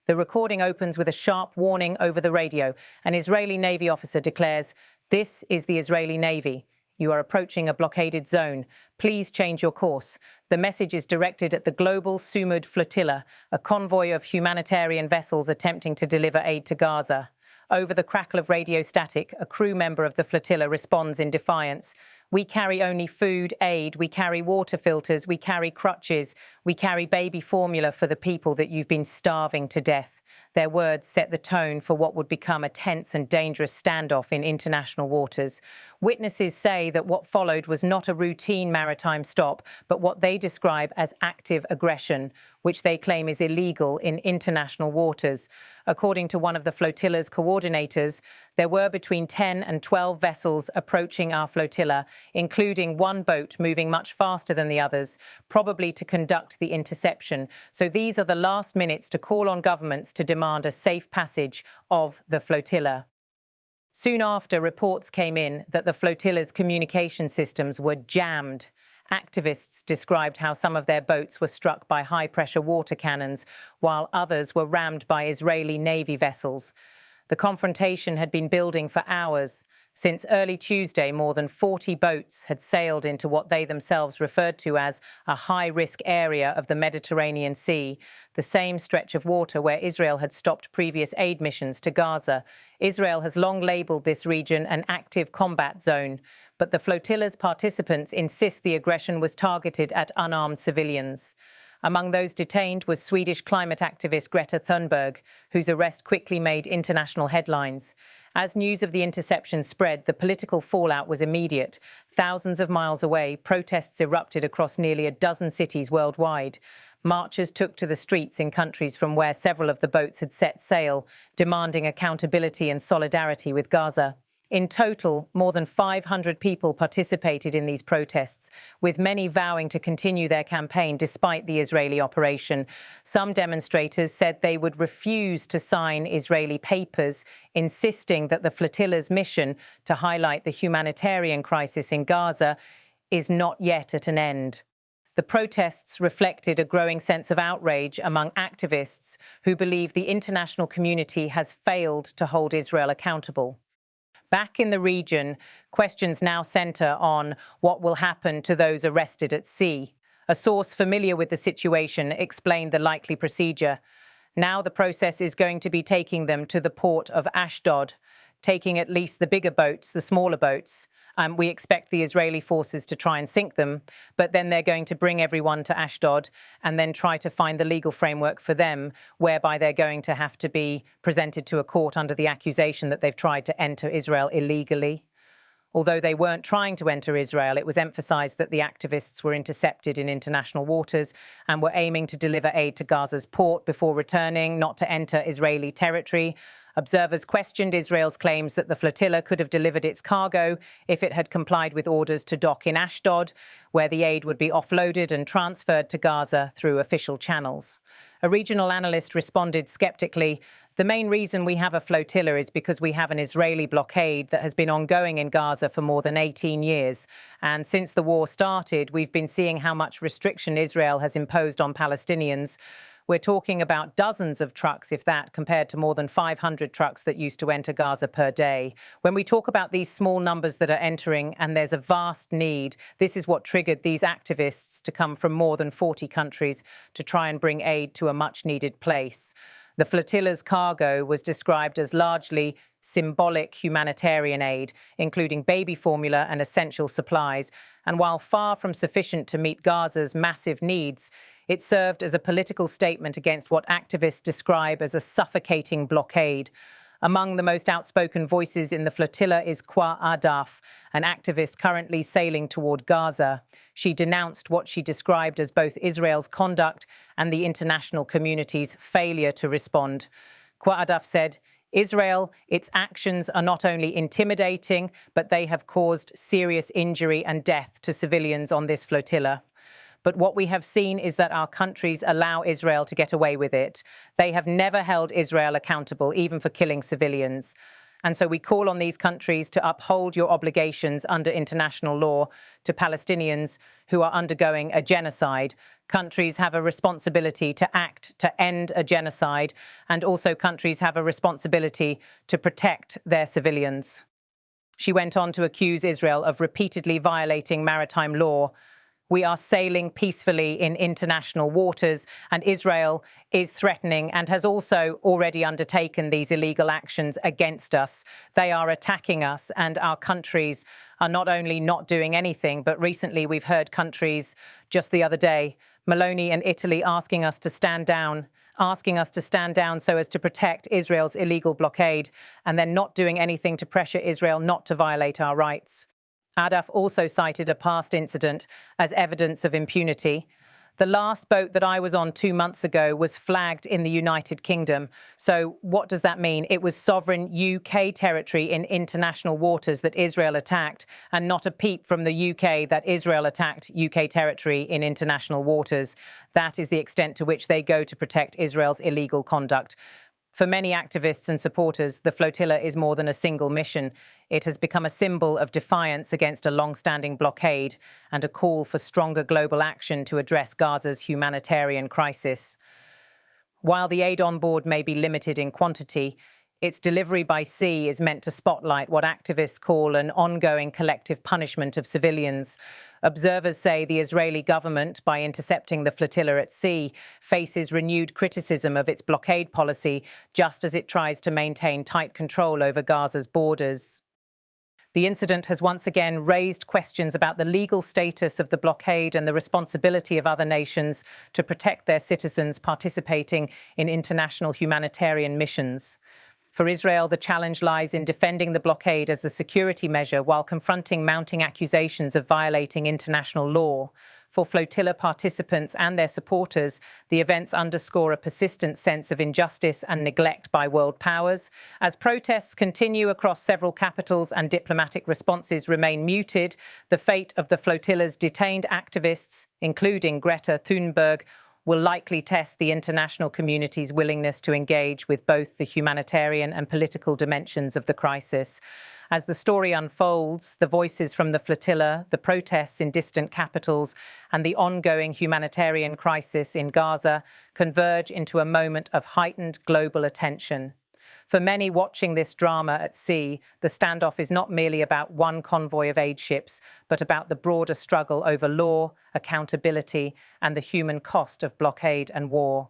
The recording opens with a sharp warning over the radio. An Israeli Navy officer declares, "This is the Israeli Navy. You are approaching a blockaded zone. Please change your course." The message is directed at the Global Sumud Flotilla, a convoy of humanitarian vessels attempting to deliver aid to Gaza. Over the crackle of radio static, a crew member of the flotilla responds in defiance. "We carry only food aid, we carry water filters, we carry crutches, we carry baby formula for the people that you've been starving to death." Their words set the tone for what would become a tense and dangerous standoff in international waters. Witnesses say that what followed was not a routine maritime stop, but what they describe as active aggression, which they claim is illegal in international waters. According to one of the flotilla's coordinators, there were between 10 and 12 vessels approaching our flotilla, including one boat moving much faster than the others, probably to conduct the interception. So these are the last minutes to call on governments to demand a safe passage of the flotilla. Soon after, reports came in that the flotilla's communication systems were jammed. Activists described how some of their boats were struck by high-pressure water cannons, while others were rammed by Israeli Navy vessels. The confrontation had been building for hours. Since early Tuesday, more than 40 boats had sailed into what they themselves referred to as a high-risk area of the Mediterranean Sea, the same stretch of water where Israel had stopped previous aid missions to Gaza. Israel has long labelled this region an active combat zone, but the flotilla's participants insist the aggression was targeted at unarmed civilians. Among those detained was Swedish climate activist Greta Thunberg, whose arrest quickly made international headlines. As news of the interception spread, the political fallout was immediate. Thousands of miles away, protests erupted across nearly a dozen cities worldwide. Marchers took to the streets in countries from where several of the boats had set sail, demanding accountability and solidarity with Gaza. In total, more than 500 people participated in these protests, with many vowing to continue their campaign despite the Israeli operation. Some demonstrators said they would refuse to sign Israeli papers, insisting that the flotilla's mission to highlight the humanitarian crisis in Gaza is not yet at an end. The protests reflected a growing sense of outrage among activists who believe the international community has failed to hold Israel accountable. Back in the region, questions now centre on what will happen to those arrested at sea. A source familiar with the situation explained the likely procedure. Now the process is going to be taking them to the port of Ashdod, taking at least the bigger boats, the smaller boats. We expect the Israeli forces to try and sink them, but then they're going to bring everyone to Ashdod and then try to find the legal framework for them, whereby they're going to have to be presented to a court under the accusation that they've tried to enter Israel illegally. Although they weren't trying to enter Israel, it was emphasized that the activists were intercepted in international waters and were aiming to deliver aid to Gaza's port before returning, not to enter Israeli territory. Observers questioned Israel's claims that the flotilla could have delivered its cargo if it had complied with orders to dock in Ashdod, where the aid would be offloaded and transferred to Gaza through official channels. A regional analyst responded skeptically, "The main reason we have a flotilla is because we have an Israeli blockade that has been ongoing in Gaza for more than 18 years. And since the war started, we've been seeing how much restriction Israel has imposed on Palestinians. We're talking about dozens of trucks, if that, compared to more than 500 trucks that used to enter Gaza per day. When we talk about these small numbers that are entering and there's a vast need, this is what triggered these activists to come from more than 40 countries to try and bring aid to a much-needed place." The flotilla's cargo was described as largely symbolic humanitarian aid, including baby formula and essential supplies. And while far from sufficient to meet Gaza's massive needs, it served as a political statement against what activists describe as a suffocating blockade. Among the most outspoken voices in the flotilla is Kwa Adaf, an activist currently sailing toward Gaza. She denounced what she described as both Israel's conduct and the international community's failure to respond. Kwa Adaf said, "Israel, its actions are not only intimidating, but they have caused serious injury and death to civilians on this flotilla. But what we have seen is that our countries allow Israel to get away with it. They have never held Israel accountable, even for killing civilians. And so we call on these countries to uphold your obligations under international law to Palestinians who are undergoing a genocide. Countries have a responsibility to act to end a genocide, and also countries have a responsibility to protect their civilians. She went on to accuse Israel of repeatedly violating maritime law. We are sailing peacefully in international waters, and Israel is threatening and has also already undertaken these illegal actions against us. They are attacking us, and our countries are not only not doing anything, but recently we've heard countries, just the other day, Maloney and Italy, asking us to stand down so as to protect Israel's illegal blockade, and then not doing anything to pressure Israel not to violate our rights. Adaf also cited a past incident as evidence of impunity. The last boat that I was on 2 months ago was flagged in the United Kingdom. So what does that mean? It was sovereign UK territory in international waters that Israel attacked, and not a peep from the UK that Israel attacked UK territory in international waters. That is the extent to which they go to protect Israel's illegal conduct. For many activists and supporters, the flotilla is more than a single mission. It has become a symbol of defiance against a long-standing blockade and a call for stronger global action to address Gaza's humanitarian crisis. While the aid on board may be limited in quantity, its delivery by sea is meant to spotlight what activists call an ongoing collective punishment of civilians. Observers say the Israeli government, by intercepting the flotilla at sea, faces renewed criticism of its blockade policy, just as it tries to maintain tight control over Gaza's borders. The incident has once again raised questions about the legal status of the blockade and the responsibility of other nations to protect their citizens participating in international humanitarian missions. For Israel, the challenge lies in defending the blockade as a security measure while confronting mounting accusations of violating international law. For flotilla participants and their supporters, the events underscore a persistent sense of injustice and neglect by world powers. As protests continue across several capitals and diplomatic responses remain muted, the fate of the flotilla's detained activists, including Greta Thunberg, will likely test the international community's willingness to engage with both the humanitarian and political dimensions of the crisis. As the story unfolds, the voices from the flotilla, the protests in distant capitals, and the ongoing humanitarian crisis in Gaza converge into a moment of heightened global attention. For many watching this drama at sea, the standoff is not merely about one convoy of aid ships, but about the broader struggle over law, accountability, and the human cost of blockade and war.